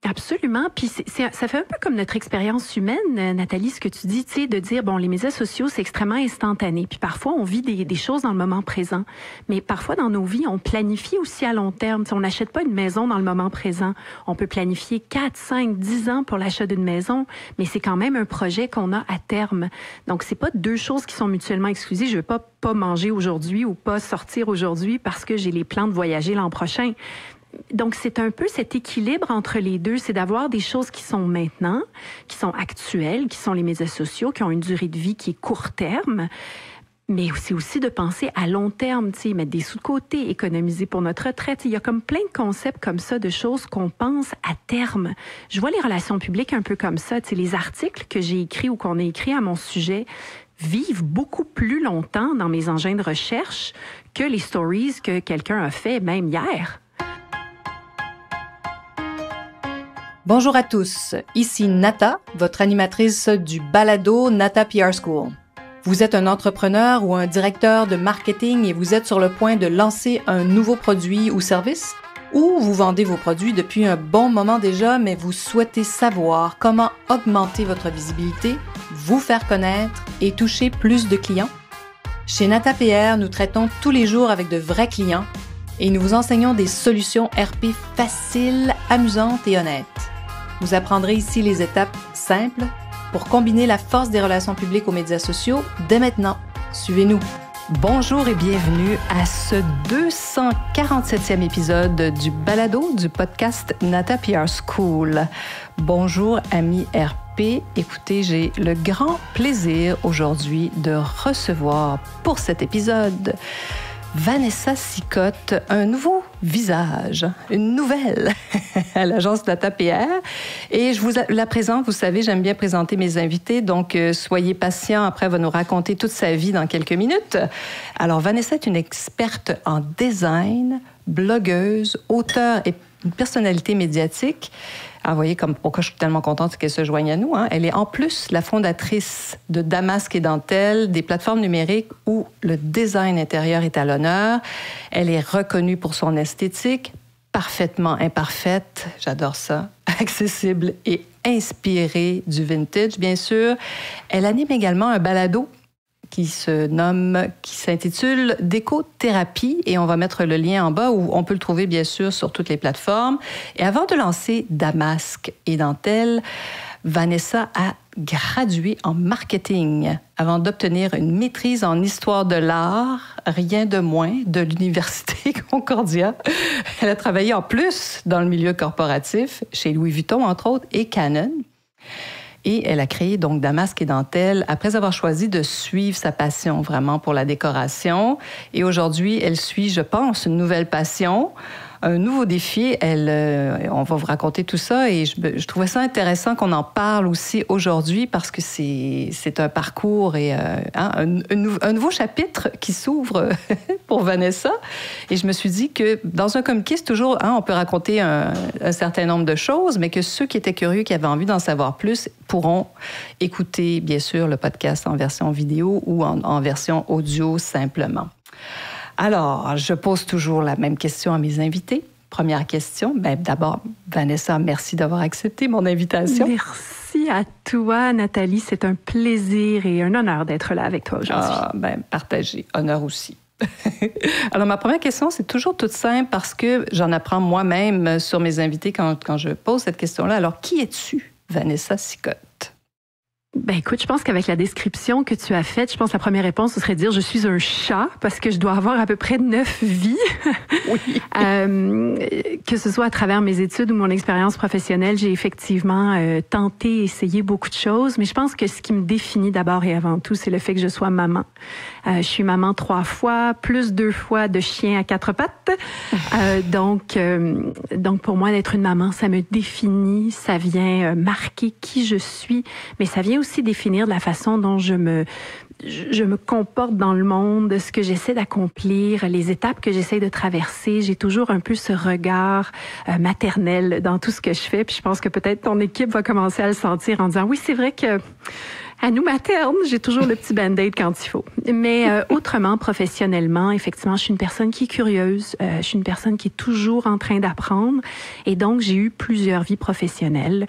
Absolument. Puis ça fait un peu comme notre expérience humaine, Nathalie, ce que tu dis, tu sais, de dire, bon, les médias sociaux, c'est extrêmement instantané. Puis parfois, on vit des choses dans le moment présent. Mais parfois, dans nos vies, on planifie aussi à long terme. Tu sais, on n'achète pas une maison dans le moment présent. On peut planifier 4, 5, 10 ans pour l'achat d'une maison, mais c'est quand même un projet qu'on a à terme. Donc, c'est pas deux choses qui sont mutuellement exclusives. Je veux pas manger aujourd'hui ou pas sortir aujourd'hui parce que j'ai les plans de voyager l'an prochain. Donc, c'est un peu cet équilibre entre les deux, c'est d'avoir des choses qui sont maintenant, qui sont actuelles, qui sont les médias sociaux, qui ont une durée de vie qui est court terme, mais c'est aussi de penser à long terme, tu sais, mettre des sous de côté, économiser pour notre retraite. Il y a comme plein de concepts comme ça, de choses qu'on pense à terme. Je vois les relations publiques un peu comme ça, tu sais, les articles que j'ai écrits ou qu'on a écrits à mon sujet vivent beaucoup plus longtemps dans mes engins de recherche que les stories que quelqu'un a fait, même hier. Bonjour à tous, ici Nata, votre animatrice du balado Nata PR School. Vous êtes un entrepreneur ou un directeur de marketing et vous êtes sur le point de lancer un nouveau produit ou service, ou vous vendez vos produits depuis un bon moment déjà, mais vous souhaitez savoir comment augmenter votre visibilité, vous faire connaître et toucher plus de clients. Chez Nata PR, nous traitons tous les jours avec de vrais clients et nous vous enseignons des solutions RP faciles, amusantes et honnêtes. Vous apprendrez ici les étapes simples pour combiner la force des relations publiques aux médias sociaux dès maintenant. Suivez-nous. Bonjour et bienvenue à ce 247e épisode du balado du podcast Nata PR School. Bonjour amis RP. Écoutez, j'ai le grand plaisir aujourd'hui de recevoir pour cet épisode Vanessa Sicotte, un nouveau visage, une nouvelle à l'agence Nata PR. Et je vous la présente, vous savez, j'aime bien présenter mes invités, donc soyez patients, après elle va nous raconter toute sa vie dans quelques minutes. Alors Vanessa est une experte en design, blogueuse, auteure et une personnalité médiatique. Ah, vous voyez comme pourquoi je suis tellement contente qu'elle se joigne à nous. Hein? Elle est en plus la fondatrice de Damasque et Dentelle, des plateformes numériques où le design intérieur est à l'honneur. Elle est reconnue pour son esthétique, parfaitement imparfaite, j'adore ça, accessible et inspirée du vintage, bien sûr. Elle anime également un balado qui s'intitule Déco-thérapie et on va mettre le lien en bas où on peut le trouver bien sûr sur toutes les plateformes. Et avant de lancer Damasque et Dentelle, Vanessa a gradué en marketing avant d'obtenir une maîtrise en histoire de l'art, rien de moins, de l'Université Concordia. Elle a travaillé en plus dans le milieu corporatif, chez Louis Vuitton entre autres, et Canon. Et elle a créé donc Damasque et Dentelle après avoir choisi de suivre sa passion vraiment pour la décoration. Et aujourd'hui, elle suit, je pense, une nouvelle passion, un nouveau défi. On va vous raconter tout ça et je trouvais ça intéressant qu'on en parle aussi aujourd'hui parce que c'est un parcours et un nouveau chapitre qui s'ouvre pour Vanessa. Et je me suis dit que dans un communiqué, c'est toujours, on peut raconter un certain nombre de choses, mais que ceux qui étaient curieux, qui avaient envie d'en savoir plus, pourront écouter, bien sûr, le podcast en version vidéo ou en version audio simplement. Alors, je pose toujours la même question à mes invités. Première question, d'abord, Vanessa, merci d'avoir accepté mon invitation. Merci à toi, Nathalie. C'est un plaisir et un honneur d'être là avec toi aujourd'hui. Partagé. Honneur aussi. Alors, ma première question, c'est toujours toute simple parce que j'en apprends moi-même sur mes invités quand je pose cette question-là. Alors, qui es-tu, Vanessa Sicotte? Écoute, je pense qu'avec la description que tu as faite, je pense que la première réponse, ce serait de dire je suis un chat parce que je dois avoir à peu près 9 vies. Oui. Que ce soit à travers mes études ou mon expérience professionnelle, j'ai effectivement tenté, essayé beaucoup de choses, mais je pense que ce qui me définit d'abord et avant tout, c'est le fait que je sois maman. Je suis maman 3 fois, plus 2 fois de chien à 4 pattes. Donc pour moi, d'être une maman, ça me définit, ça vient marquer qui je suis, mais ça vient aussi définir de la façon dont je me comporte dans le monde, ce que j'essaie d'accomplir, les étapes que j'essaie de traverser. J'ai toujours un peu ce regard maternel dans tout ce que je fais. Puis je pense que peut-être ton équipe va commencer à le sentir en disant « Oui, c'est vrai que À nous maternes, j'ai toujours le petit band-aid quand il faut. Mais autrement, professionnellement, effectivement, je suis une personne qui est curieuse. Je suis une personne qui est toujours en train d'apprendre. Et donc, j'ai eu plusieurs vies professionnelles.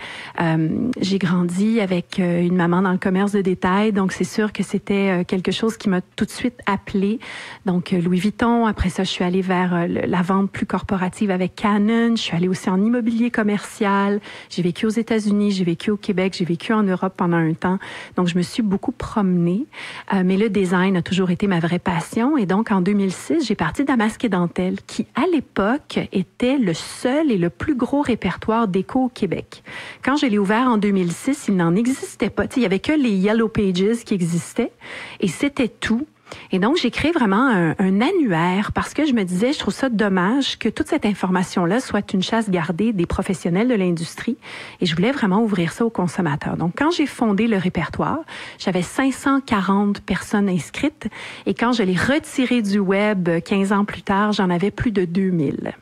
J'ai grandi avec une maman dans le commerce de détail. Donc, c'est sûr que c'était quelque chose qui m'a tout de suite appelée. Donc, Louis Vuitton. Après ça, je suis allée vers la vente plus corporative avec Canon. Je suis allée aussi en immobilier commercial. J'ai vécu aux États-Unis, j'ai vécu au Québec, j'ai vécu en Europe pendant un temps. Donc, je me suis beaucoup promenée, mais le design a toujours été ma vraie passion. Et donc, en 2006, j'ai parti Damasque et Dentelle, qui, à l'époque, était le seul et le plus gros répertoire déco au Québec. Quand je l'ai ouvert en 2006, il n'en existait pas. Il n'y avait que les Yellow Pages qui existaient, et c'était tout. Et donc, j'ai créé vraiment un annuaire parce que je me disais, je trouve ça dommage que toute cette information-là soit une chasse gardée des professionnels de l'industrie et je voulais vraiment ouvrir ça aux consommateurs. Donc, quand j'ai fondé le répertoire, j'avais 540 personnes inscrites et quand je l'ai retiré du web 15 ans plus tard, j'en avais plus de 2000.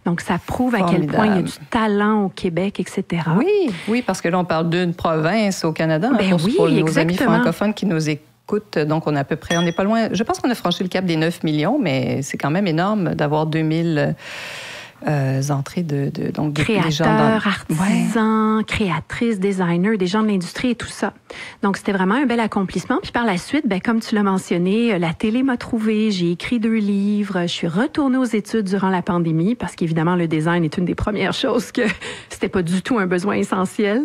Donc, ça prouve à quel point il y a du talent au Québec, etc. Oui, parce que là, on parle d'une province au Canada. Pour nos amis francophones qui nous écoutent. Donc, on n'est pas loin. Je pense qu'on a franchi le cap des 9 millions, mais c'est quand même énorme d'avoir 2000 entrées donc créateurs, artisans, créatrices, designers, des gens de l'industrie et tout ça. Donc, c'était vraiment un bel accomplissement. Puis par la suite, comme tu l'as mentionné, la télé m'a trouvée, j'ai écrit 2 livres, je suis retournée aux études durant la pandémie parce qu'évidemment, le design est une des premières choses que c'était pas du tout un besoin essentiel.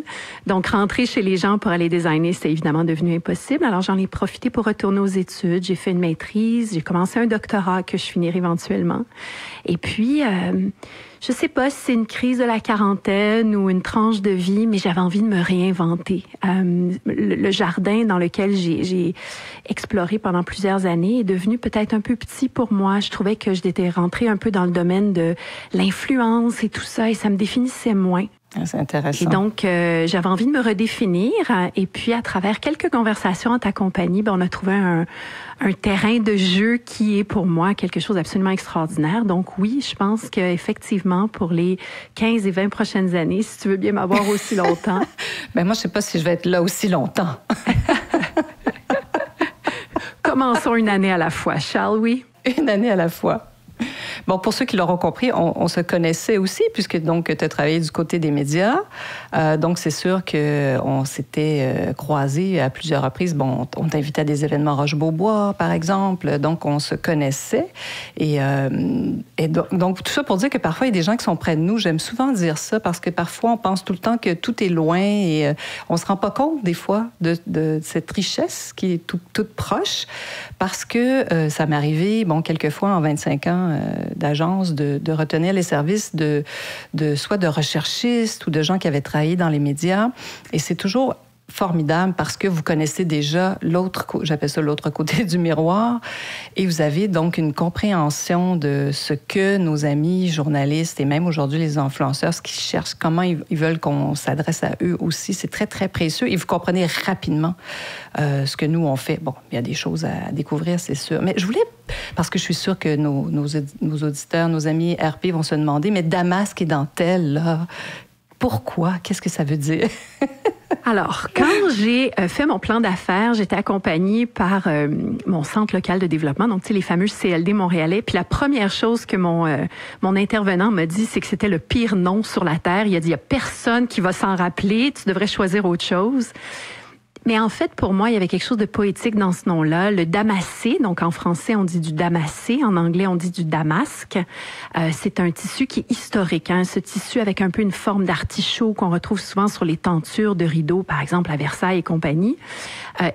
Donc, rentrer chez les gens pour aller designer, c'était évidemment devenu impossible. Alors, j'en ai profité pour retourner aux études. J'ai fait une maîtrise, j'ai commencé un doctorat que je finirai éventuellement. Et puis, je sais pas si c'est une crise de la quarantaine ou une tranche de vie, mais j'avais envie de me réinventer. Le jardin dans lequel j'ai exploré pendant plusieurs années est devenu peut-être un peu petit pour moi. Je trouvais que j'étais rentrée un peu dans le domaine de l'influence et tout ça, et ça me définissait moins. C'est intéressant. Et donc, j'avais envie de me redéfinir. Et puis, à travers quelques conversations en ta compagnie, on a trouvé un terrain de jeu qui est pour moi quelque chose d'absolument extraordinaire. Donc oui, je pense qu'effectivement, pour les 15 et 20 prochaines années, si tu veux bien m'avoir aussi longtemps... Moi, je ne sais pas si je vais être là aussi longtemps. Commençons une année à la fois, shall we? Une année à la fois. Bon, pour ceux qui l'auront compris, on se connaissait aussi, puisque donc tu as travaillé du côté des médias. Donc, c'est sûr qu'on s'était croisés à plusieurs reprises. Bon, on t'invitait à des événements Roche-Beaubois, par exemple. Donc, on se connaissait. Et donc, tout ça pour dire que parfois, il y a des gens qui sont près de nous. J'aime souvent dire ça parce que parfois, on pense tout le temps que tout est loin et on ne se rend pas compte, des fois, de cette richesse qui est toute proche. Parce que ça m'est arrivé, quelquefois, en 25 ans, d'agence de retenir les services soit de recherchistes ou de gens qui avaient travaillé dans les médias. Et c'est toujours formidable parce que vous connaissez déjà j'appelle ça l'autre côté du miroir, et vous avez donc une compréhension de ce que nos amis journalistes et même aujourd'hui les influenceurs, ce qu'ils cherchent, comment ils veulent qu'on s'adresse à eux aussi, c'est très, très précieux et vous comprenez rapidement ce que nous on fait. Bon, il y a des choses à découvrir, c'est sûr. Mais je voulais, parce que je suis sûre que nos auditeurs, nos amis RP vont se demander, mais Damasque et Dentelle, là, pourquoi? Qu'est-ce que ça veut dire? Alors, quand j'ai fait mon plan d'affaires, j'étais accompagnée par mon centre local de développement, donc tu sais, les fameux CLD montréalais. Puis la première chose que mon intervenant m'a dit, c'est que c'était le pire nom sur la Terre. Il a dit, il n'y a personne qui va s'en rappeler, tu devrais choisir autre chose. Mais en fait, pour moi, il y avait quelque chose de poétique dans ce nom-là. Le damassé, donc en français, on dit du damassé, en anglais, on dit du damasque. C'est un tissu qui est historique, hein, ce tissu avec un peu une forme d'artichaut qu'on retrouve souvent sur les tentures de rideaux, par exemple à Versailles et compagnie.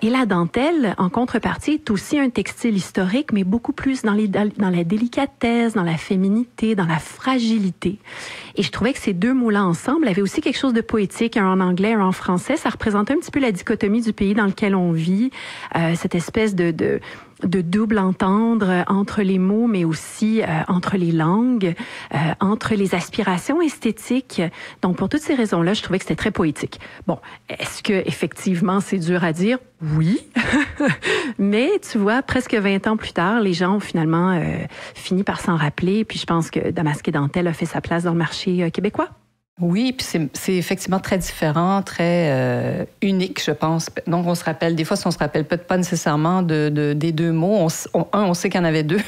Et la dentelle, en contrepartie, est aussi un textile historique, mais beaucoup plus dans la délicatesse, dans la féminité, dans la fragilité. Et je trouvais que ces deux mots-là ensemble avaient aussi quelque chose de poétique, un en anglais, un en français. Ça représentait un petit peu la dichotomie du pays dans lequel on vit, cette espèce de double entendre entre les mots, mais aussi entre les langues, entre les aspirations esthétiques. Donc, pour toutes ces raisons-là, je trouvais que c'était très poétique. Bon, est-ce que effectivement c'est dur à dire? Oui. Mais tu vois, presque 20 ans plus tard, les gens ont finalement fini par s'en rappeler. Puis je pense que Damasque et Dentelle a fait sa place dans le marché québécois. Oui, puis c'est effectivement très différent, très unique, je pense. Donc, on se rappelle, des fois, si on se rappelle pas nécessairement des deux mots, on sait qu'il y en avait deux,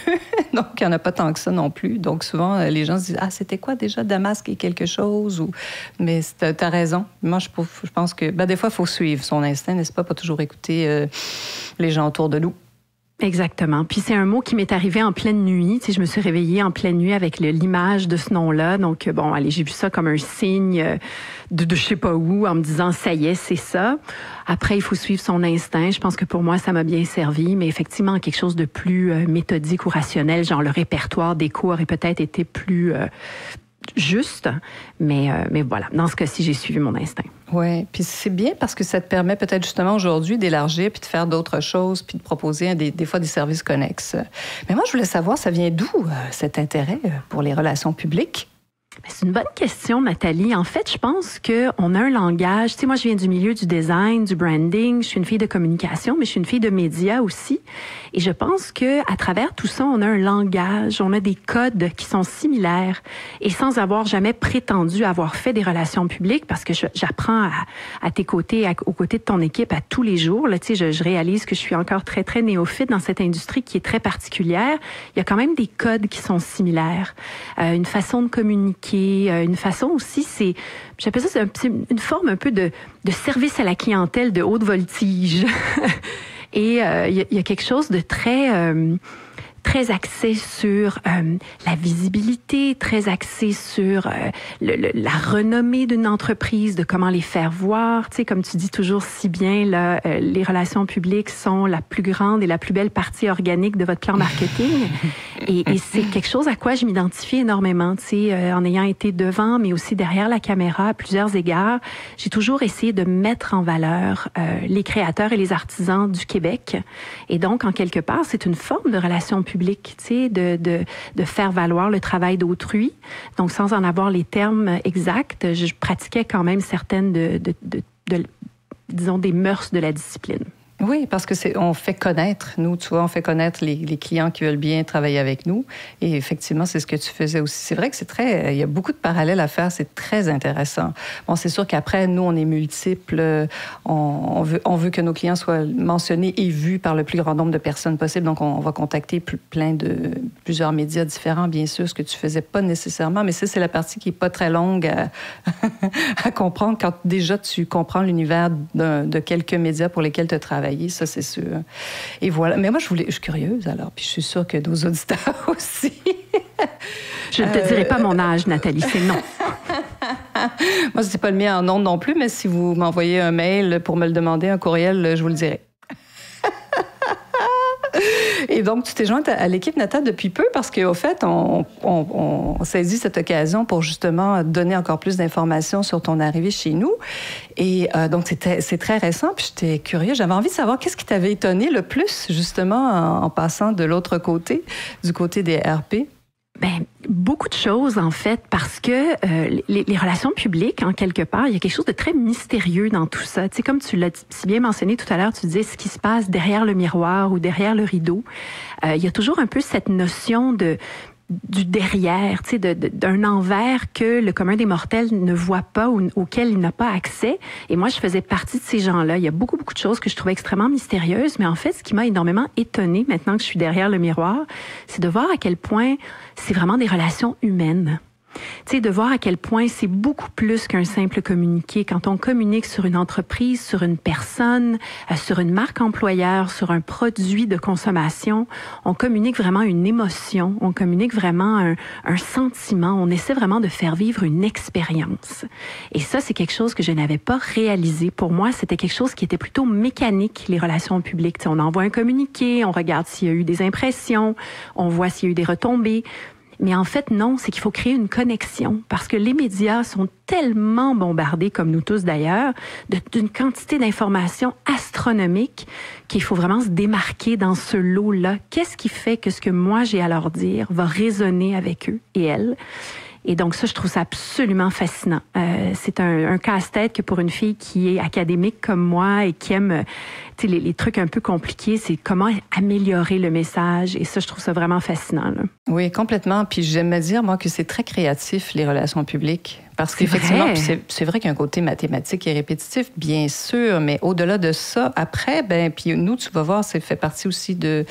donc il n'y en a pas tant que ça non plus. Donc, souvent, les gens se disent « Ah, c'était quoi déjà, Damasque et quelque chose? » Mais t'as raison. Moi, je pense que des fois, il faut suivre son instinct, n'est-ce pas? Pas toujours écouter les gens autour de nous. Exactement. Puis c'est un mot qui m'est arrivé en pleine nuit. Tu sais, je me suis réveillée en pleine nuit avec l'image de ce nom-là. Donc, bon, allez, j'ai vu ça comme un signe de je sais pas où, en me disant, ça y est, c'est ça. Après, il faut suivre son instinct. Je pense que pour moi, ça m'a bien servi. Mais effectivement, quelque chose de plus méthodique ou rationnel, genre le répertoire des cours aurait peut-être été plus juste. Mais voilà, dans ce cas-ci, j'ai suivi mon instinct. Oui, puis c'est bien parce que ça te permet peut-être justement aujourd'hui d'élargir puis de faire d'autres choses puis de proposer des fois des services connexes. Mais moi, je voulais savoir, ça vient d'où cet intérêt pour les relations publiques? C'est une bonne question, Nathalie. En fait, je pense qu'on a un langage. Tu sais, moi, je viens du milieu du design, du branding. Je suis une fille de communication, mais je suis une fille de médias aussi. Et je pense que à travers tout ça, on a un langage, on a des codes qui sont similaires. Et sans avoir jamais prétendu avoir fait des relations publiques, parce que j'apprends à tes côtés, aux côtés de ton équipe à tous les jours. Là, tu sais, je réalise que je suis encore très, très néophyte dans cette industrie qui est très particulière. Il y a quand même des codes qui sont similaires. Une façon de communiquer, une façon aussi, j'appelle ça une forme un peu de service à la clientèle de haute voltige. Et il y a quelque chose de très axé sur la visibilité, très axé sur la renommée d'une entreprise, de comment les faire voir. Tu sais, comme tu dis toujours si bien, là, les relations publiques sont la plus grande et la plus belle partie organique de votre plan marketing. Et c'est quelque chose à quoi je m'identifie énormément. Tu sais, en ayant été devant, mais aussi derrière la caméra à plusieurs égards, j'ai toujours essayé de mettre en valeur les créateurs et les artisans du Québec. Et donc, en quelque part, c'est une forme de relation publique, tu sais, de faire valoir le travail d'autrui. Donc, sans en avoir les termes exacts, je pratiquais quand même certaines disons, des mœurs de la discipline. Oui, parce que on fait connaître, nous, tu vois, on fait connaître les clients qui veulent bien travailler avec nous. Et effectivement, c'est ce que tu faisais aussi. C'est vrai que il y a beaucoup de parallèles à faire. C'est très intéressant. Bon, c'est sûr qu'après, nous, on est multiples. On veut que nos clients soient mentionnés et vus par le plus grand nombre de personnes possible. Donc, on va contacter plusieurs médias différents, bien sûr, ce que tu faisais pas nécessairement. Mais ça, c'est la partie qui est pas très longue à comprendre quand déjà tu comprends l'univers de quelques médias pour lesquels tu travailles. Ça, c'est sûr. Et voilà. Mais moi, je suis curieuse, alors. Puis je suis sûre que nos auditeurs aussi. Je ne te dirai pas mon âge, Nathalie, c'est non. Moi, c'est pas le mien en ondes non plus, mais si vous m'envoyez un mail pour me le demander, un courriel, je vous le dirai. Et donc, tu t'es jointe à l'équipe Nata depuis peu parce qu'au fait, on saisit cette occasion pour justement donner encore plus d'informations sur ton arrivée chez nous. Et donc, c'est très récent, puis j'étais curieuse. J'avais envie de savoir qu'est-ce qui t'avait étonné le plus, justement, en passant de l'autre côté, du côté des RP. Ben, beaucoup de choses, en fait, parce que les relations publiques, en quelque part, il y a quelque chose de très mystérieux dans tout ça. Tu sais, comme tu l'as si bien mentionné tout à l'heure, tu disais ce qui se passe derrière le miroir ou derrière le rideau. Il y a toujours un peu cette notion du derrière, tu sais, d'un envers que le commun des mortels ne voit pas ou auquel il n'a pas accès. Et moi, je faisais partie de ces gens-là. Il y a beaucoup de choses que je trouvais extrêmement mystérieuses, mais en fait, ce qui m'a énormément étonnée maintenant que je suis derrière le miroir, c'est de voir à quel point c'est vraiment des relations humaines. Tu sais, de voir à quel point c'est beaucoup plus qu'un simple communiqué. Quand on communique sur une entreprise, sur une personne, sur une marque employeur, sur un produit de consommation, on communique vraiment une émotion, on communique vraiment un sentiment, on essaie vraiment de faire vivre une expérience. Et ça, c'est quelque chose que je n'avais pas réalisé. Pour moi, c'était quelque chose qui était plutôt mécanique, les relations publiques. Tu sais, on envoie un communiqué, on regarde s'il y a eu des impressions, on voit s'il y a eu des retombées. Mais en fait, non, c'est qu'il faut créer une connexion parce que les médias sont tellement bombardés, comme nous tous d'ailleurs, d'une quantité d'informations astronomiques qu'il faut vraiment se démarquer dans ce lot-là. Qu'est-ce qui fait que ce que moi j'ai à leur dire va résonner avec eux et elles? Et donc ça, je trouve ça absolument fascinant. C'est un casse-tête que pour une fille qui est académique comme moi et qui aime les trucs un peu compliqués, c'est comment améliorer le message. Et ça, je trouve ça vraiment fascinant, là. Oui, complètement. Puis j'aime dire, moi, que c'est très créatif, les relations publiques. Parce qu'effectivement, c'est vrai qu'il y a un côté mathématique et répétitif, bien sûr, mais au-delà de ça, après, puis nous, tu vas voir, ça fait partie aussi de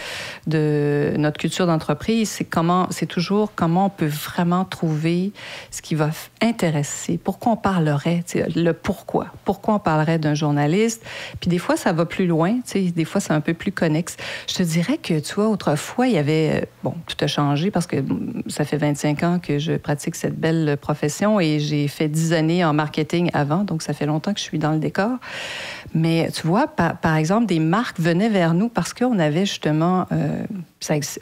notre culture d'entreprise, c'est toujours comment on peut vraiment trouver ce qui va intéresser, pourquoi on parlerait, le pourquoi on parlerait d'un journaliste, puis des fois, ça va plus loin, des fois, c'est un peu plus connexe. Je te dirais que, tu vois, autrefois, il y avait, tout a changé parce que ça fait 25 ans que je pratique cette belle profession et j'ai fait 10 années en marketing avant, donc ça fait longtemps que je suis dans le décor. Mais tu vois, par exemple, des marques venaient vers nous parce qu'on avait justement,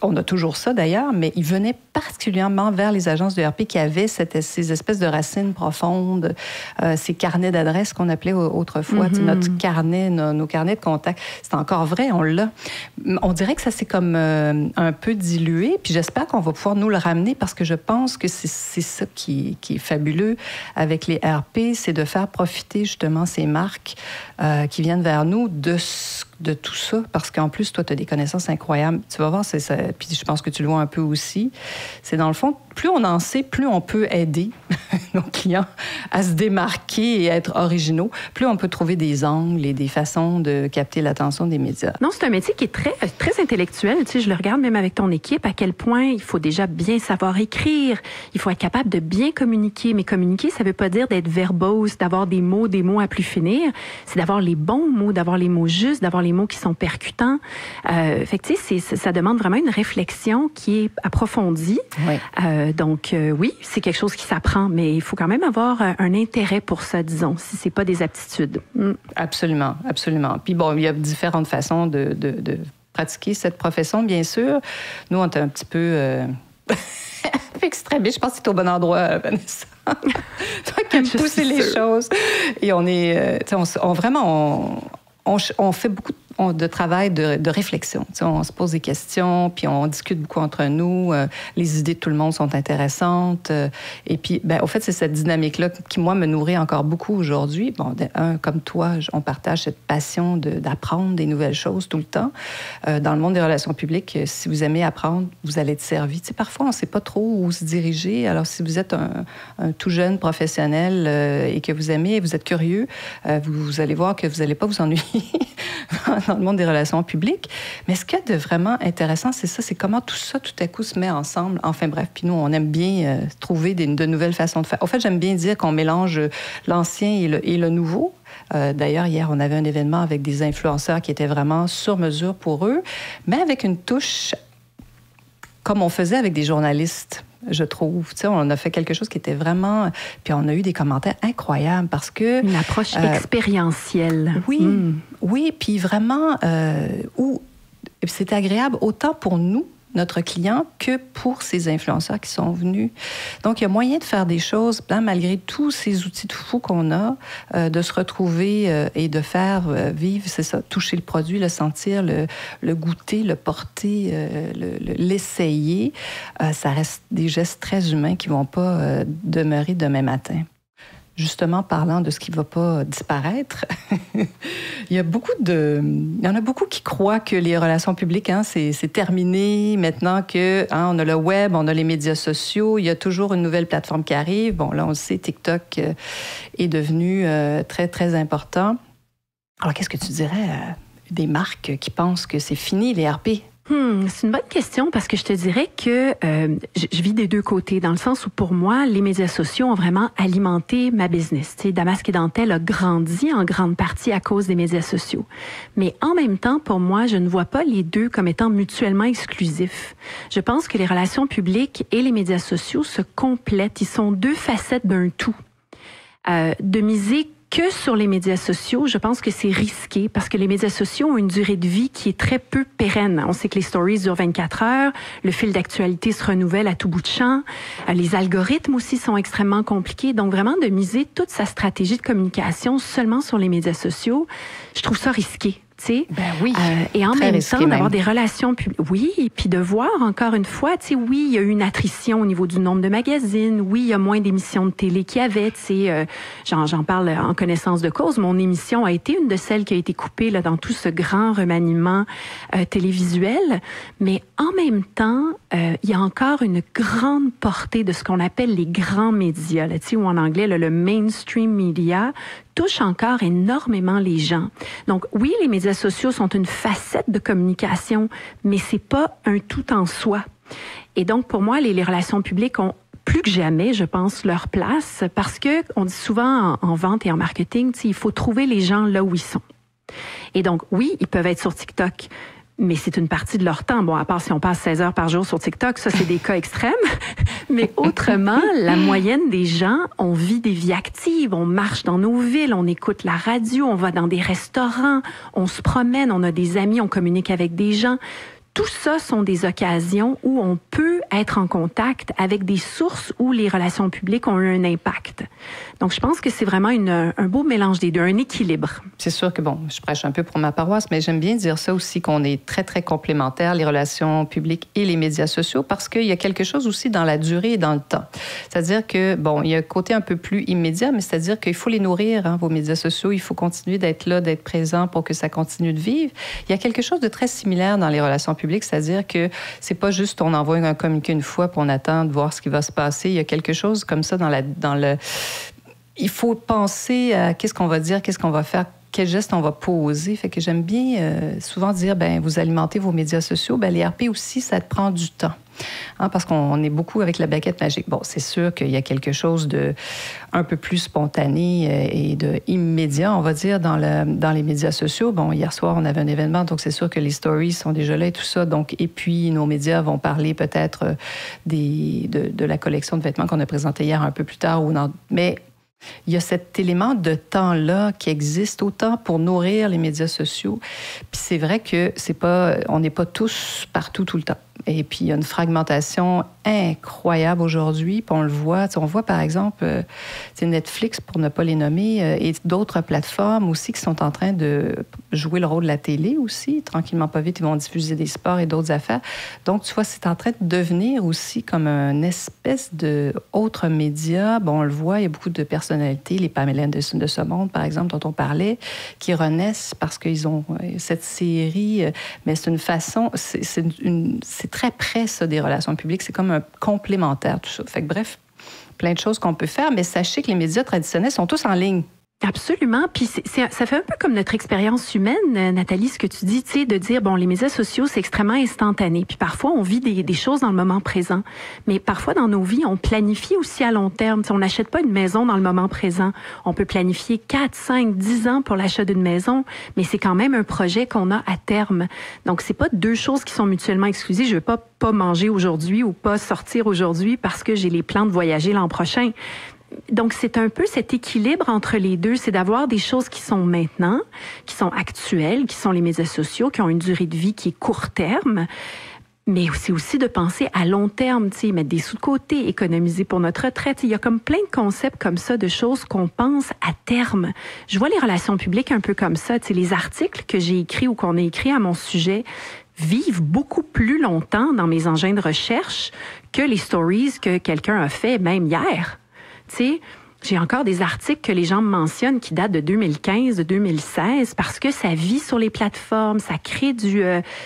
on a toujours ça d'ailleurs, mais ils venaient particulièrement vers les agences de RP qui avaient ces espèces de racines profondes, ces carnets d'adresses qu'on appelait autrefois, notre carnet, nos carnets de contact. C'est encore vrai, on l'a. On dirait que ça s'est comme un peu dilué, puis j'espère qu'on va pouvoir nous le ramener parce que je pense que c'est ça qui est fabuleux avec les RP, c'est de faire profiter justement ces marques qui viennent vers nous de tout ça, parce qu'en plus, toi, tu as des connaissances incroyables. Tu vas voir, c'est ça, puis je pense que tu le vois un peu aussi. C'est dans le fond, plus on en sait, plus on peut aider nos clients à se démarquer et à être originaux, plus on peut trouver des angles et des façons de capter l'attention des médias. Non, c'est un métier qui est très, très intellectuel. Tu sais, je le regarde même avec ton équipe, à quel point il faut déjà bien savoir écrire, il faut être capable de bien communiquer. Mais communiquer, ça veut pas dire d'être verbose, d'avoir des mots à plus finir. C'est d'avoir les bons mots, d'avoir les mots justes, d'avoir les mots qui sont percutants. Fait que, tu sais, ça demande vraiment une réflexion qui est approfondie. Oui. Donc, oui, c'est quelque chose qui s'apprend, mais il faut quand même avoir un intérêt pour ça, disons, si c'est pas des aptitudes. Absolument, absolument. Puis bon, il y a différentes façons de pratiquer cette profession, bien sûr. Nous, on est un petit peu extrémiste. Je pense que c'est au bon endroit, Vanessa. Toi qui aimes pousser les choses. Et on est, on fait beaucoup de travail de réflexion. Tu sais, on se pose des questions, puis on discute beaucoup entre nous. Les idées de tout le monde sont intéressantes. Et puis, au fait, c'est cette dynamique-là qui, moi, me nourrit encore beaucoup aujourd'hui. Bon, comme toi, on partage cette passion d'apprendre des nouvelles choses tout le temps. Dans le monde des relations publiques, si vous aimez apprendre, vous allez être servi. Tu sais, parfois, on ne sait pas trop où se diriger. Alors, si vous êtes un tout jeune professionnel et que vous aimez et vous êtes curieux, vous allez voir que vous n'allez pas vous ennuyer dans le monde des relations publiques. Mais ce qu'il y a de vraiment intéressant, c'est ça, c'est comment tout ça, tout à coup, se met ensemble. Enfin bref, puis nous, on aime bien trouver de nouvelles façons de faire. En fait, j'aime bien dire qu'on mélange l'ancien et le nouveau. D'ailleurs, hier, on avait un événement avec des influenceurs qui étaient vraiment sur mesure pour eux, mais avec une touche comme on faisait avec des journalistes. Je trouve. Tu sais, on a fait quelque chose qui était vraiment... Puis on a eu des commentaires incroyables parce que... Une approche expérientielle. Oui, oui, puis vraiment, où c'était agréable autant pour nous, notre client, que pour ces influenceurs qui sont venus. Donc, il y a moyen de faire des choses, malgré tous ces outils de fou qu'on a, de se retrouver et de faire vivre, c'est ça, toucher le produit, le sentir, le goûter, le porter, l'essayer. Ça reste des gestes très humains qui ne vont pas demeurer demain matin. Justement, parlant de ce qui ne va pas disparaître, il y en a beaucoup qui croient que les relations publiques, c'est terminé maintenant que on a le web, on a les médias sociaux, il y a toujours une nouvelle plateforme qui arrive. Bon, là, on le sait, TikTok est devenu très, très important. Alors, qu'est-ce que tu dirais des marques qui pensent que c'est fini, les RP? C'est une bonne question parce que je te dirais que je vis des deux côtés, dans le sens où pour moi, les médias sociaux ont vraiment alimenté ma business. Tu sais, Damasque et Dentelle a grandi en grande partie à cause des médias sociaux. Mais en même temps, pour moi, je ne vois pas les deux comme étant mutuellement exclusifs. Je pense que les relations publiques et les médias sociaux se complètent. Ils sont deux facettes d'un tout. De miser que sur les médias sociaux, je pense que c'est risqué parce que les médias sociaux ont une durée de vie qui est très peu pérenne. On sait que les stories durent 24 heures, le fil d'actualité se renouvelle à tout bout de champ, les algorithmes aussi sont extrêmement compliqués. Donc vraiment de miser toute sa stratégie de communication seulement sur les médias sociaux, je trouve ça risqué. Ben oui. Et en même temps, d'avoir des relations publiques. Oui, et puis de voir, encore une fois, oui, il y a eu une attrition au niveau du nombre de magazines. Oui, il y a moins d'émissions de télé qu'il y avait. J'en parle en connaissance de cause. Mon émission a été une de celles qui a été coupée là, dans tout ce grand remaniement télévisuel. Mais en même temps, il y a encore une grande portée de ce qu'on appelle les grands médias, là, ou en anglais, le mainstream media, touche encore énormément les gens. Donc, oui, les médias sociaux sont une facette de communication, mais c'est pas un tout en soi. Et donc, pour moi, les relations publiques ont plus que jamais, je pense, leur place, parce que on dit souvent en vente et en marketing, il faut trouver les gens là où ils sont. Et donc, oui, ils peuvent être sur TikTok, mais c'est une partie de leur temps. Bon, à part si on passe 16 heures par jour sur TikTok, ça, c'est des cas extrêmes. Mais autrement, la moyenne des gens, on vit des vies actives, on marche dans nos villes, on écoute la radio, on va dans des restaurants, on se promène, on a des amis, on communique avec des gens. Tout ça sont des occasions où on peut être en contact avec des sources où les relations publiques ont eu un impact. Donc, je pense que c'est vraiment un beau mélange des deux, un équilibre. C'est sûr que, bon, je prêche un peu pour ma paroisse, mais j'aime bien dire ça aussi, qu'on est très, très complémentaires, les relations publiques et les médias sociaux, parce qu'il y a quelque chose aussi dans la durée et dans le temps. C'est-à-dire que, bon, il y a un côté un peu plus immédiat, mais c'est-à-dire qu'il faut les nourrir, hein, vos médias sociaux. Il faut continuer d'être là, d'être présent pour que ça continue de vivre. Il y a quelque chose de très similaire dans les relations publiques, c'est-à-dire que c'est pas juste on envoie un communiqué une fois puis on attend de voir ce qui va se passer. Il y a quelque chose comme ça dans le... Il faut penser à qu'est-ce qu'on va dire, qu'est-ce qu'on va faire, quel geste on va poser. Fait que j'aime bien souvent dire, ben vous alimentez vos médias sociaux. Ben les RP aussi, ça te prend du temps. Hein, parce qu'on est beaucoup avec la baguette magique. Bon, c'est sûr qu'il y a quelque chose de un peu plus spontané et de immédiat, on va dire, dans les médias sociaux. Bon, hier soir, on avait un événement, donc c'est sûr que les stories sont déjà là et tout ça. Donc, et puis, nos médias vont parler peut-être de la collection de vêtements qu'on a présentée hier un peu plus tard. Mais il y a cet élément de temps-là qui existe autant pour nourrir les médias sociaux. Puis c'est vrai que on n'est pas tous partout tout le temps. Et puis, il y a une fragmentation incroyable aujourd'hui. Puis on le voit. On voit, par exemple, Netflix, pour ne pas les nommer, et d'autres plateformes aussi qui sont en train de jouer le rôle de la télé aussi. Tranquillement, pas vite, ils vont diffuser des sports et d'autres affaires. Donc, tu vois, c'est en train de devenir aussi comme une espèce d'autre média. Bon, on le voit, il y a beaucoup de personnalités, les Pamela Anderson de ce monde, par exemple, dont on parlait, qui renaissent parce qu'ils ont cette série. Mais c'est une façon... C'est très près, ça, des relations publiques. C'est comme un complémentaire, tout ça. Fait que bref, plein de choses qu'on peut faire, mais sachez que les médias traditionnels sont tous en ligne. Absolument. Puis ça fait un peu comme notre expérience humaine, Nathalie, ce que tu dis, tu sais, de dire, bon, les médias sociaux, c'est extrêmement instantané. Puis parfois, on vit des choses dans le moment présent. Mais parfois, dans nos vies, on planifie aussi à long terme. T'sais, on n'achète pas une maison dans le moment présent. On peut planifier 4, 5, 10 ans pour l'achat d'une maison, mais c'est quand même un projet qu'on a à terme. Donc, c'est pas deux choses qui sont mutuellement exclusives. Je veux pas manger aujourd'hui ou pas sortir aujourd'hui parce que j'ai les plans de voyager l'an prochain. Donc, c'est un peu cet équilibre entre les deux, c'est d'avoir des choses qui sont maintenant, qui sont actuelles, qui sont les médias sociaux, qui ont une durée de vie qui est court terme, mais c'est aussi de penser à long terme, tu sais, mettre des sous de côté, économiser pour notre retraite. Il y a comme plein de concepts comme ça, de choses qu'on pense à terme. Je vois les relations publiques un peu comme ça, tu sais, les articles que j'ai écrits ou qu'on a écrits à mon sujet vivent beaucoup plus longtemps dans mes engins de recherche que les stories que quelqu'un a fait même hier. Tu sais, j'ai encore des articles que les gens me mentionnent qui datent de 2015, de 2016, parce que ça vit sur les plateformes, ça crée du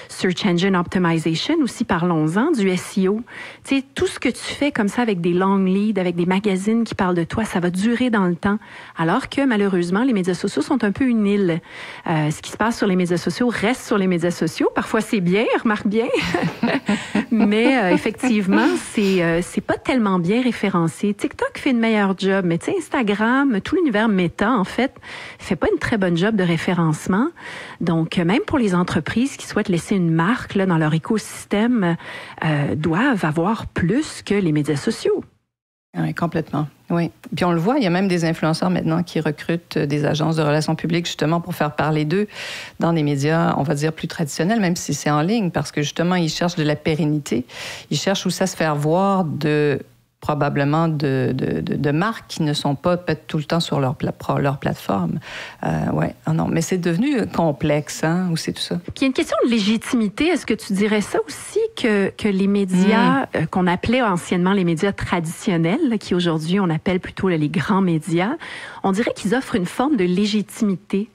Search Engine Optimization, aussi parlons-en, du SEO. Tu sais, tout ce que tu fais comme ça avec des long leads, avec des magazines qui parlent de toi, ça va durer dans le temps. Alors que malheureusement, les médias sociaux sont un peu une île. Ce qui se passe sur les médias sociaux reste sur les médias sociaux. Parfois, c'est bien, remarque bien. Mais effectivement, c'est pas tellement bien référencé. TikTok fait une meilleure job, mais tu sais, Instagram, tout l'univers Meta, en fait, fait pas une très bonne job de référencement. Donc, même pour les entreprises qui souhaitent laisser une marque là, dans leur écosystème, doivent avoir plus que les médias sociaux. Oui, complètement. Oui. Puis on le voit, il y a même des influenceurs maintenant qui recrutent des agences de relations publiques justement pour faire parler d'eux dans des médias, on va dire, plus traditionnels, même si c'est en ligne, parce que justement, ils cherchent de la pérennité. Ils cherchent aussi à se faire voir probablement de marques qui ne sont pas peut-être tout le temps sur leur plateforme. Ouais, non, mais c'est devenu complexe, hein, aussi tout ça. Puis il y a une question de légitimité. Est-ce que tu dirais ça aussi que les médias qu'on appelait anciennement les médias traditionnels, là, qui aujourd'hui on appelle plutôt les grands médias, on dirait qu'ils offrent une forme de légitimité.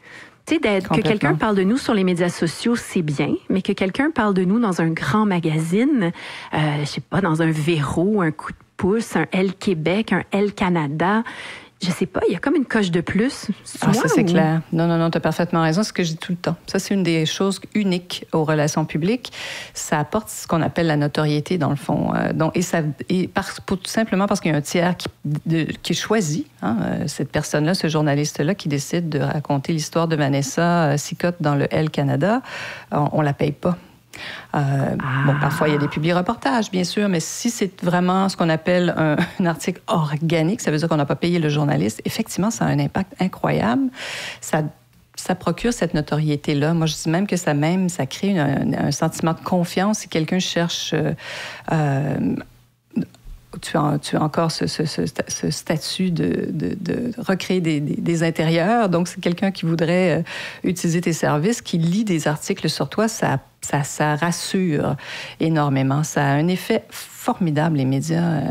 Tu sais, que quelqu'un parle de nous sur les médias sociaux, c'est bien, mais que quelqu'un parle de nous dans un grand magazine, je sais pas, dans un Véro, un Coup de pouce, un Elle Québec, un Elle Canada, je sais pas, il y a comme une coche de plus. Ça, c'est clair. Non, tu as parfaitement raison, c'est ce que je dis tout le temps. Ça, c'est une des choses uniques aux relations publiques. Ça apporte ce qu'on appelle la notoriété, dans le fond. Tout simplement parce qu'il y a un tiers qui choisit cette personne-là, ce journaliste-là, qui décide de raconter l'histoire de Vanessa Sicotte dans le Elle Canada. On la paye pas. Bon, parfois, il y a des publi-reportages, bien sûr, mais si c'est vraiment ce qu'on appelle un article organique, ça veut dire qu'on n'a pas payé le journaliste, effectivement, ça a un impact incroyable. Ça procure cette notoriété-là. Moi, je dis même que ça crée un sentiment de confiance si quelqu'un cherche... Tu as encore ce statut de recréer des intérieurs. Donc, c'est quelqu'un qui voudrait utiliser tes services, qui lit des articles sur toi, ça rassure énormément. Ça a un effet formidable, les médias.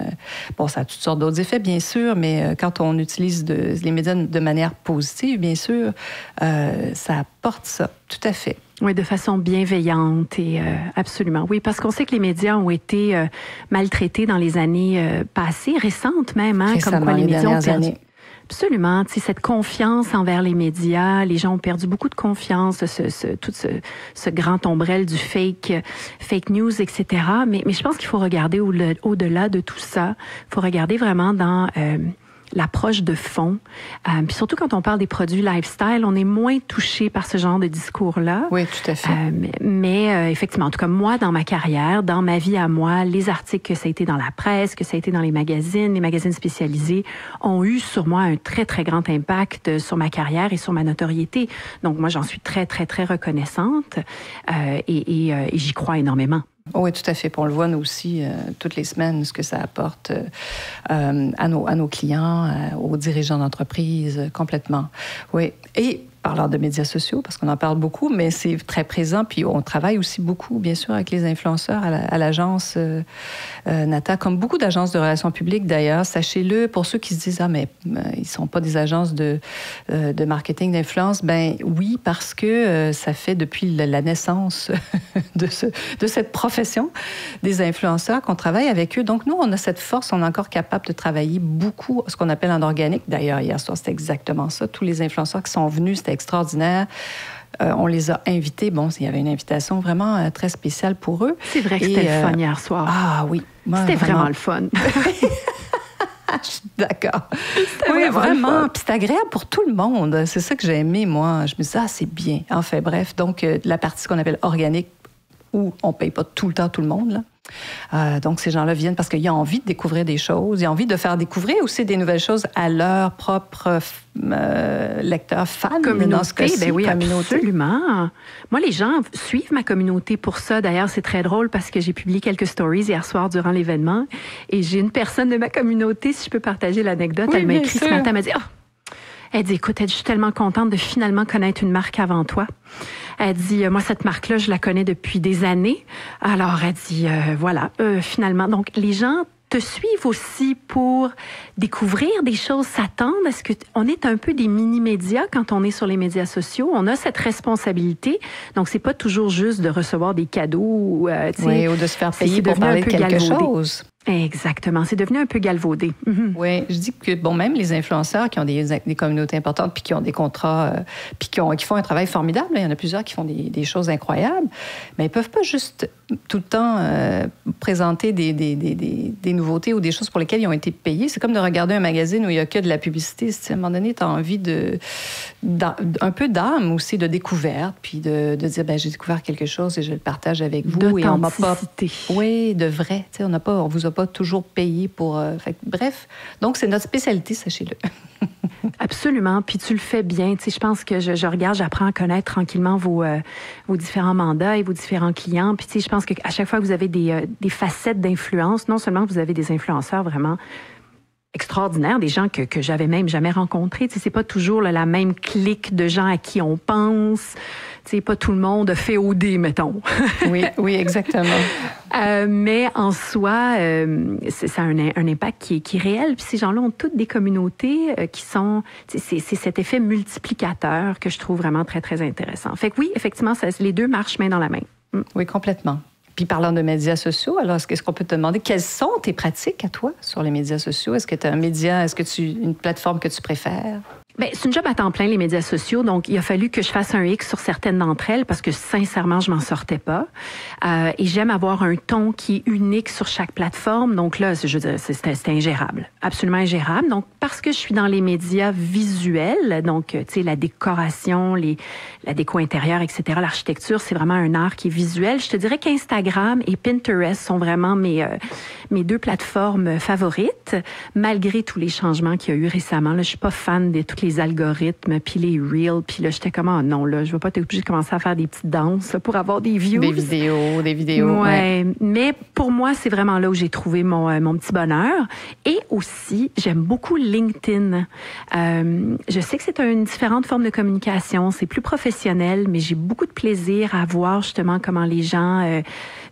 Bon, ça a toutes sortes d'autres effets, bien sûr, mais quand on utilise les médias de manière positive, bien sûr, ça apporte ça, tout à fait. Oui, de façon bienveillante et absolument. Oui, parce qu'on sait que les médias ont été maltraités dans les années passées, récentes même, Récemment, comme quoi les médias ont perdu. Années. Absolument. Tu sais, cette confiance envers les médias, les gens ont perdu beaucoup de confiance, tout ce grand ombrelle du fake news, etc. Mais je pense qu'il faut regarder au-delà de tout ça. Il faut regarder vraiment dans l'approche de fond. Puis surtout quand on parle des produits lifestyle, on est moins touché par ce genre de discours-là. Oui, tout à fait. Mais effectivement, en tout cas, moi, dans ma carrière, dans ma vie à moi, les articles que ça a été dans la presse, que ça a été dans les magazines spécialisés, ont eu sur moi un très, très grand impact sur ma carrière et sur ma notoriété. Donc, moi, j'en suis très, très, très reconnaissante et j'y crois énormément. Oui, tout à fait. Puis on le voit, nous aussi, toutes les semaines, ce que ça apporte à nos clients, aux dirigeants d'entreprise, complètement. Oui. Et parlant de médias sociaux, parce qu'on en parle beaucoup, mais c'est très présent. Puis on travaille aussi beaucoup, bien sûr, avec les influenceurs à l'agence Nata, comme beaucoup d'agences de relations publiques, d'ailleurs. Sachez-le, pour ceux qui se disent « Ah, mais ils ne sont pas des agences de marketing, d'influence », ben oui, parce que ça fait depuis la naissance de cette profession des influenceurs qu'on travaille avec eux. Donc, nous, on a cette force, on est encore capable de travailler beaucoup, ce qu'on appelle en organique. D'ailleurs, hier soir, c'était exactement ça. Tous les influenceurs qui sont venus, c'était extraordinaire. On les a invités. Bon, il y avait une invitation vraiment très spéciale pour eux. C'est vrai que c'était le fun hier soir. Ah oui. C'était vraiment le fun. Je suis d'accord. Oui, vraiment. Puis c'est agréable pour tout le monde. C'est ça que j'ai aimé, moi. Je me disais, c'est bien. Enfin, bref. Donc, la partie qu'on appelle organique, où on ne paye pas tout le temps tout le monde, là. Donc, ces gens-là viennent parce qu'ils ont envie de découvrir des choses. Ils ont envie de faire découvrir aussi des nouvelles choses à leurs propres lecteurs, fans. Communauté, dans ce cas-ci, ben oui, communauté. Absolument. Moi, les gens suivent ma communauté pour ça. D'ailleurs, c'est très drôle parce que j'ai publié quelques stories hier soir durant l'événement et j'ai une personne de ma communauté, si je peux partager l'anecdote, oui, elle m'a écrit sûr. ce matin, elle m'a dit elle dit, écoute, je suis tellement contente de finalement connaître une marque avant toi. Elle dit, moi, cette marque-là, je la connais depuis des années. Alors, elle dit, finalement. Donc, les gens te suivent aussi pour découvrir des choses, s'attendre. Est-ce qu'on est un peu des mini-médias quand on est sur les médias sociaux? On a cette responsabilité. Donc, c'est pas toujours juste de recevoir des cadeaux. Ou de se faire payer pour parler de quelque chose. Exactement. C'est devenu un peu galvaudé. Mm-hmm. Oui, je dis que, même les influenceurs qui ont des communautés importantes puis qui ont des contrats, puis qui font un travail formidable, il y en a plusieurs qui font des choses incroyables, mais ils ne peuvent pas juste tout le temps présenter des nouveautés ou des choses pour lesquelles ils ont été payés. C'est comme de regarder un magazine où il n'y a que de la publicité. À un moment donné, tu as envie un peu d'âme aussi, de découverte, puis de dire, j'ai découvert quelque chose et je le partage avec vous. Et on m'a pas... Oui, de vrai. On vous a pas toujours payé pour... bref, donc c'est notre spécialité, sachez-le. Absolument, puis tu le fais bien. Tu sais, je pense que je regarde, j'apprends à connaître tranquillement vos différents mandats et vos différents clients. Puis tu sais, je pense qu'à chaque fois que vous avez des facettes d'influence, non seulement vous avez des influenceurs vraiment extraordinaires, des gens que j'avais même jamais rencontrés. Tu sais, c'est pas toujours là, la même clique de gens à qui on pense. Tu sais, pas tout le monde fait OD, mettons. Oui, exactement. Mais en soi, ça a un impact qui est réel. Puis ces gens-là ont toutes des communautés qui sont... C'est cet effet multiplicateur que je trouve vraiment très, très intéressant. Fait que oui, effectivement, les deux marchent main dans la main. Oui, complètement. Puis parlant de médias sociaux, alors est-ce qu'on peut te demander quelles sont tes pratiques à toi sur les médias sociaux? Est-ce que tu as une plateforme que tu préfères? Bien, c'est une job à temps plein, les médias sociaux. Donc, il a fallu que je fasse un X sur certaines d'entre elles parce que, sincèrement, je m'en sortais pas. Et j'aime avoir un ton qui est unique sur chaque plateforme. Donc là, je veux dire, c'était ingérable. Absolument ingérable. Donc, parce que je suis dans les médias visuels, donc, tu sais, la décoration, la déco intérieure, etc., l'architecture, c'est vraiment un art qui est visuel. Je te dirais qu'Instagram et Pinterest sont vraiment mes deux plateformes favorites, malgré tous les changements qu'il y a eu récemment. Là, je suis pas fan de toutes les algorithmes, puis les reels, puis là, j'étais comme, non, là, je veux pas être obligée de commencer à faire des petites danses là, pour avoir des views. Des vidéos. Ouais. Mais pour moi, c'est vraiment là où j'ai trouvé mon petit bonheur. Et aussi, j'aime beaucoup LinkedIn. Je sais que c'est une différente forme de communication, c'est plus professionnel, mais j'ai beaucoup de plaisir à voir justement comment les gens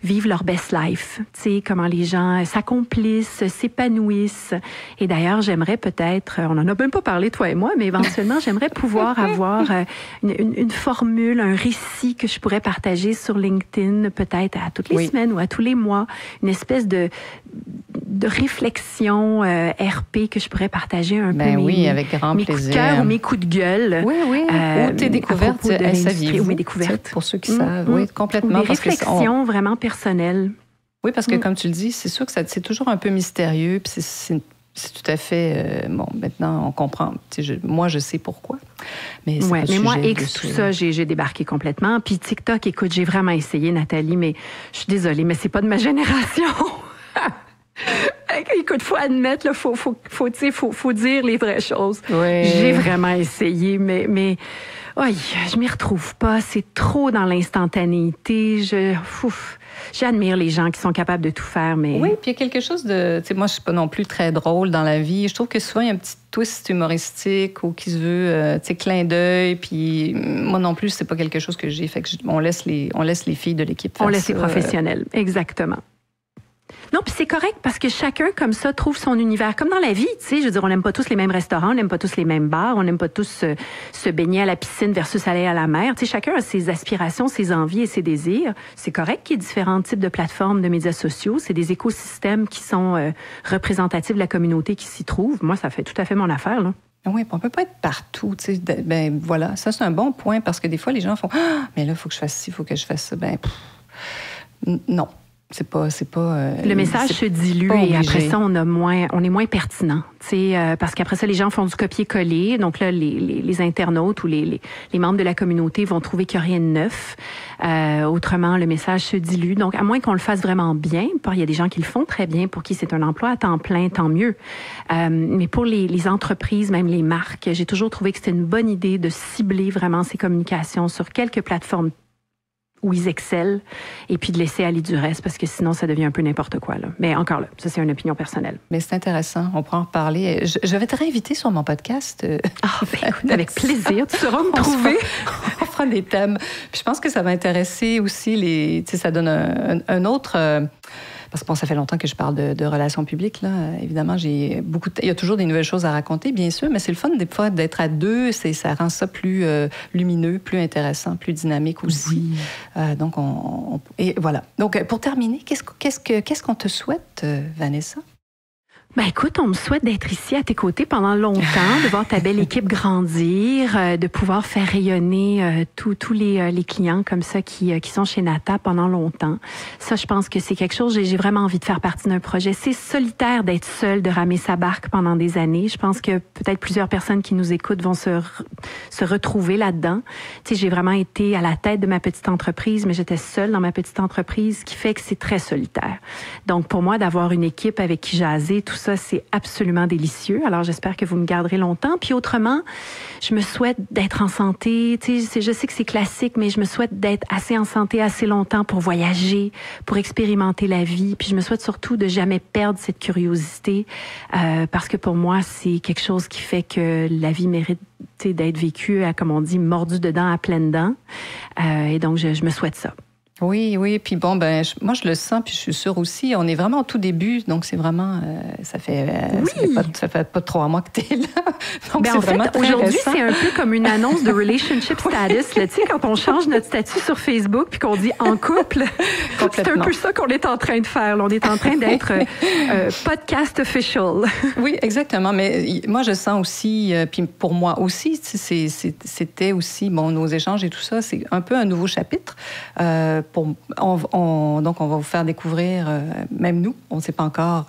vivent leur best life, tu sais, comment les gens s'accomplissent, s'épanouissent. Et d'ailleurs, j'aimerais peut-être, on en a même pas parlé, toi et moi, mais éventuellement, j'aimerais pouvoir avoir une formule, un récit que je pourrais partager sur LinkedIn, peut-être à toutes les semaines ou à tous les mois, une espèce de réflexion RP que je pourrais partager un peu avec grand mes plaisir. Coups de cœur ou mes coups de gueule. Oui. Ou tes découvertes, saviez-vous? Oui, découvertes. Pour ceux qui savent, oui, complètement. Ou des réflexions vraiment personnelles. Oui, parce que comme tu le dis, c'est sûr que c'est toujours un peu mystérieux, puis c'est tout à fait... maintenant, on comprend. Moi, je sais pourquoi. Mais c'est pas mais moi, sujet X, tout ça, j'ai débarqué complètement. Puis TikTok, écoute, j'ai vraiment essayé, Nathalie, mais je suis désolée, mais c'est pas de ma génération. Écoute, faut admettre, faut dire les vraies choses. Oui. J'ai vraiment essayé, mais je m'y retrouve pas. C'est trop dans l'instantanéité. J'admire les gens qui sont capables de tout faire, mais... Oui, puis il y a quelque chose de... Tu sais, moi, je suis pas non plus très drôle dans la vie. Je trouve que souvent, il y a un petit twist humoristique ou qui se veut, tu sais, clin d'œil. Puis moi non plus, c'est pas quelque chose que j'ai. Fait que on laisse les filles de l'équipe faire ça. On laisse les professionnels, exactement. Non, puis c'est correct parce que chacun, comme ça, trouve son univers. Comme dans la vie, tu sais, je veux dire, on n'aime pas tous les mêmes restaurants, on n'aime pas tous les mêmes bars, on n'aime pas tous se baigner à la piscine versus aller à la mer. Tu sais, chacun a ses aspirations, ses envies et ses désirs. C'est correct qu'il y ait différents types de plateformes de médias sociaux. C'est des écosystèmes qui sont représentatifs de la communauté qui s'y trouve. Moi, ça fait tout à fait mon affaire, là. Oui, on peut pas être partout, tu sais. Ben voilà, ça c'est un bon point parce que des fois les gens font mais là il faut que je fasse ci, il faut que je fasse ça. Non. C'est pas le message se dilue et après ça, on est moins pertinent. Parce qu'après ça, les gens font du copier-coller. Donc là, les internautes ou les membres de la communauté vont trouver qu'il n'y a rien de neuf. Autrement, le message se dilue. Donc, à moins qu'on le fasse vraiment bien, il y a des gens qui le font très bien, pour qui c'est un emploi à temps plein, tant mieux. Mais pour les entreprises, même les marques, j'ai toujours trouvé que c'était une bonne idée de cibler vraiment ces communications sur quelques plateformes où ils excellent, et puis de laisser aller du reste, parce que sinon, ça devient un peu n'importe quoi. Là. Mais encore là, ça, c'est une opinion personnelle. Mais c'est intéressant, on pourra en reparler. Je vais te réinviter sur mon podcast. Écoute, avec plaisir, tu sauras me trouver. On fera des thèmes. Puis je pense que ça va intéresser aussi tu sais, ça donne un autre... Parce que ça fait longtemps que je parle de relations publiques, là. Évidemment, il y a toujours des nouvelles choses à raconter, bien sûr, mais c'est le fun des fois d'être à deux. Ça rend ça plus lumineux, plus intéressant, plus dynamique aussi. Oui. Donc, et voilà. Donc, pour terminer, qu'est-ce qu'on te souhaite, Vanessa? Ben écoute, on me souhaite d'être ici à tes côtés pendant longtemps, de voir ta belle équipe grandir, de pouvoir faire rayonner tous les clients comme ça qui sont chez Nata pendant longtemps. Ça, je pense que c'est quelque chose, j'ai vraiment envie de faire partie d'un projet. C'est solitaire d'être seul, de ramer sa barque pendant des années. Je pense que peut-être plusieurs personnes qui nous écoutent vont se retrouver là-dedans. Tu sais, j'ai vraiment été à la tête de ma petite entreprise, mais j'étais seule dans ma petite entreprise, ce qui fait que c'est très solitaire. Donc, pour moi, d'avoir une équipe avec qui jaser, tout ça, c'est absolument délicieux. Alors, j'espère que vous me garderez longtemps. Puis autrement, je me souhaite d'être en santé. Tu sais, je sais que c'est classique, mais je me souhaite d'être assez en santé assez longtemps pour voyager, pour expérimenter la vie. Puis je me souhaite surtout de jamais perdre cette curiosité, parce que pour moi, c'est quelque chose qui fait que la vie mérite d'être vécue, comme on dit, mordu dedans à pleines dents. Et donc, je me souhaite ça. Oui, oui. Puis bon, moi, je le sens, puis je suis sûre aussi. On est vraiment au tout début, donc c'est vraiment... ça fait pas 3 mois que tu es là. Donc, c'est vraiment très aujourd'hui, récent. c'est un peu comme une annonce de relationship status. Tu sais, quand on change notre statut sur Facebook puis qu'on dit en couple, c'est un peu ça qu'on est en train de faire. Là, on est en train d'être podcast official. Oui, exactement. Mais moi, je sens aussi, puis pour moi aussi, c'était aussi, nos échanges et tout ça, c'est un peu un nouveau chapitre. Donc, on va vous faire découvrir, même nous, on ne sait pas encore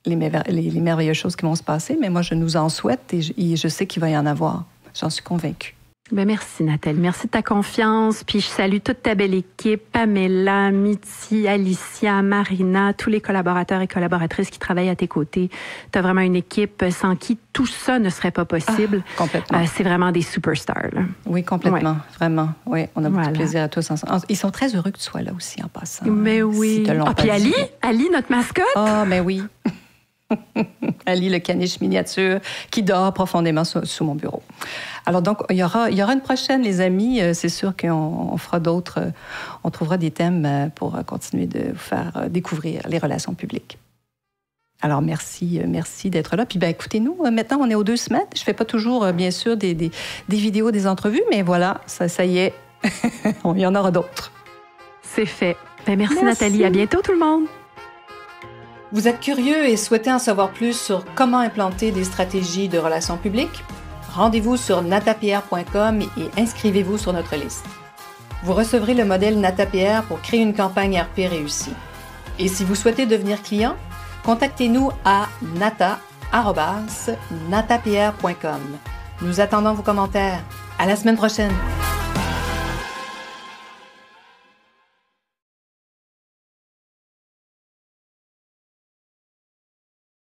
les merveilleuses choses qui vont se passer, mais moi, je nous en souhaite et je sais qu'il va y en avoir. J'en suis convaincue. Ben merci, Nathalie. Merci de ta confiance. Puis je salue toute ta belle équipe, Pamela, Mithy, Alicia, Marina, tous les collaborateurs et collaboratrices qui travaillent à tes côtés. Tu as vraiment une équipe sans qui tout ça ne serait pas possible. Complètement. C'est vraiment des superstars. Là. Oui, complètement. Vraiment. Oui, on a beaucoup de plaisir à tous ensemble. Ils sont très heureux que tu sois là aussi en passant. Mais oui. Puis Ali, notre mascotte. Ah, mais oui. Ali, le caniche miniature, qui dort profondément sous mon bureau. Alors donc, il y aura une prochaine, les amis. C'est sûr qu'on fera d'autres. On trouvera des thèmes pour continuer de vous faire découvrir les relations publiques. Alors, merci d'être là. Puis, écoutez-nous, maintenant, on est aux 2 semaines. Je ne fais pas toujours, bien sûr, des vidéos, des entrevues, mais voilà, ça y est, il y en aura d'autres. C'est fait. Merci, Nathalie. À bientôt, tout le monde. Vous êtes curieux et souhaitez en savoir plus sur comment implanter des stratégies de relations publiques? Rendez-vous sur natapierre.com et inscrivez-vous sur notre liste. Vous recevrez le modèle NataPR pour créer une campagne RP réussie. Et si vous souhaitez devenir client, contactez-nous à nata@natapierre.com. Nous attendons vos commentaires. À la semaine prochaine!